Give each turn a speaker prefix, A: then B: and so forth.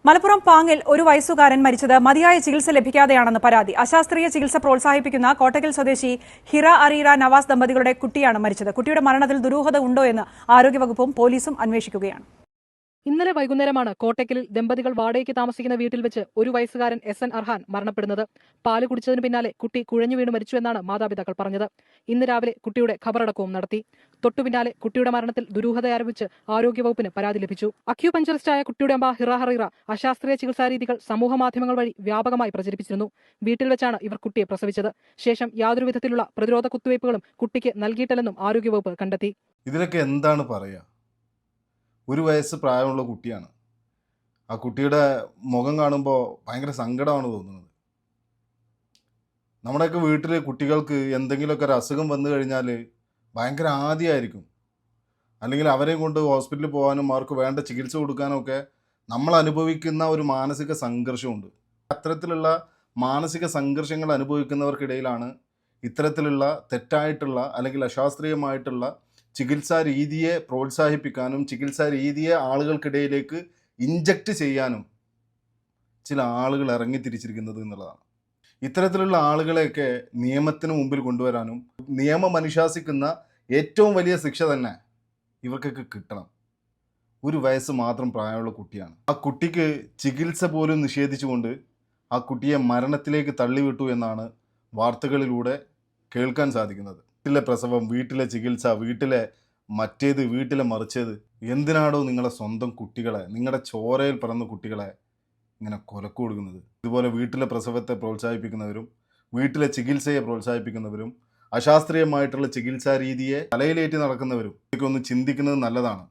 A: മലപ്പുറം പാങ്ങിൽ ഒരു വയസ്സുകാരൻ മരിച്ചത് മതിയായ ചികിത്സ ലഭിക്കാതെയാണെന്ന് പരാതി. അശാസ്ത്രീയ ചികിത്സ പ്രോത്സാഹിപ്പിക്കുന്ന കോട്ടക്കൽ സ്വദേശി ഹിറ അറീറ നവാസ് ദമ്പതികളുടെ കുട്ടിയാണ് മരിച്ചത്. കുട്ടിയുടെ മരണത്തിൽ ദുരൂഹത ഉണ്ടോ എന്ന് ആരോഗ്യവകുപ്പും പോലീസും അന്വേഷിക്കുകയാണ്.
B: ഇന്നലെ വൈകുന്നേരമാണ് കോട്ടക്കലിൽ ദമ്പതികൾ വാടകയ്ക്ക് താമസിക്കുന്ന വീട്ടിൽ വെച്ച് ഒരു വയസ്സുകാരൻ എസ് എൻ അർഹാൻ മരണപ്പെടുന്നത്. പാല് കുടിച്ചതിന് പിന്നാലെ കുട്ടി കുഴഞ്ഞു വീണ് മരിച്ചുവെന്നാണ് മാതാപിതാക്കൾ പറഞ്ഞത്. ഇന്ന് രാവിലെ കുട്ടിയുടെ ഖബറടക്കവും നടത്തി. തൊട്ടുപിന്നാലെ കുട്ടിയുടെ മരണത്തിൽ ദുരൂഹത ആരോപിച്ച് ആരോഗ്യവകുപ്പിന് പരാതി ലഭിച്ചു. അക്യൂപഞ്ചറിസ്റ്റായ കുട്ടിയുടെ അമ്മ ഹിറ ഹറീറ അശാസ്ത്രീയ ചികിത്സാ രീതികൾ സമൂഹമാധ്യമങ്ങൾ വഴി വ്യാപകമായി പ്രചരിപ്പിച്ചിരുന്നു. വീട്ടിൽ വെച്ചാണ് ഇവർ കുട്ടിയെ പ്രസവിച്ചത്. ശേഷം യാതൊരു വിധത്തിലുള്ള പ്രതിരോധ കുത്തിവയ്പ്പുകളും കുട്ടിക്ക് നൽകിയിട്ടില്ലെന്നും ആരോഗ്യവകുപ്പ് കണ്ടെത്തി.
C: ഇതിനൊക്കെ എന്താണ് പറയുക? ഒരു വയസ്സ് പ്രായമുള്ള കുട്ടിയാണ്. ആ കുട്ടിയുടെ മുഖം കാണുമ്പോൾ ഭയങ്കര സങ്കടമാണ് തോന്നുന്നത്. നമ്മുടെയൊക്കെ വീട്ടിൽ കുട്ടികൾക്ക് എന്തെങ്കിലുമൊക്കെ ഒരു അസുഖം വന്നു കഴിഞ്ഞാൽ ഭയങ്കര ആദിയായിരിക്കും. അല്ലെങ്കിൽ അവരെയും കൊണ്ട് ഹോസ്പിറ്റലിൽ പോകാനും അവർക്ക് വേണ്ട ചികിത്സ കൊടുക്കാനും ഒക്കെ നമ്മൾ അനുഭവിക്കുന്ന ഒരു മാനസിക സംഘർഷമുണ്ട്. അത്തരത്തിലുള്ള മാനസിക സംഘർഷങ്ങൾ അനുഭവിക്കുന്നവർക്കിടയിലാണ് ഇത്തരത്തിലുള്ള തെറ്റായിട്ടുള്ള അല്ലെങ്കിൽ അശാസ്ത്രീയമായിട്ടുള്ള ചികിത്സാ രീതിയെ പ്രോത്സാഹിപ്പിക്കാനും ചികിത്സാ രീതിയെ ആളുകൾക്കിടയിലേക്ക് ഇഞ്ചക്റ്റ് ചെയ്യാനും ചില ആളുകൾ ഇറങ്ങിത്തിരിച്ചിരിക്കുന്നത് എന്നുള്ളതാണ്. ഇത്തരത്തിലുള്ള ആളുകളെയൊക്കെ നിയമത്തിന് മുമ്പിൽ കൊണ്ടുവരാനും നിയമം അനുശാസിക്കുന്ന ഏറ്റവും വലിയ ശിക്ഷ തന്നെ ഇവർക്കൊക്കെ കിട്ടണം. ഒരു വയസ്സ് മാത്രം പ്രായമുള്ള കുട്ടിയാണ്. ആ കുട്ടിക്ക് ചികിത്സ പോലും നിഷേധിച്ചുകൊണ്ട് ആ കുട്ടിയെ മരണത്തിലേക്ക് തള്ളിവിട്ടു എന്നാണ് വാർത്തകളിലൂടെ കേൾക്കാൻ സാധിക്കുന്നത്. വീട്ടിലെ പ്രസവം, വീട്ടിലെ ചികിത്സ, വീട്ടിലെ മറ്റേത്, വീട്ടിലെ മറിച്ചത്. എന്തിനാണോ നിങ്ങളെ സ്വന്തം കുട്ടികളെ, നിങ്ങളുടെ ചോരയിൽ പിറന്ന കുട്ടികളെ ഇങ്ങനെ കൊലക്ക് കൊടുക്കുന്നത്? ഇതുപോലെ വീട്ടിലെ പ്രസവത്തെ പ്രോത്സാഹിപ്പിക്കുന്നവരും വീട്ടിലെ ചികിത്സയെ പ്രോത്സാഹിപ്പിക്കുന്നവരും അശാസ്ത്രീയമായിട്ടുള്ള ചികിത്സാ രീതിയെ തലയിലേറ്റി നടക്കുന്നവരും ഇതൊക്കെ ഒന്ന് ചിന്തിക്കുന്നത് നല്ലതാണ്.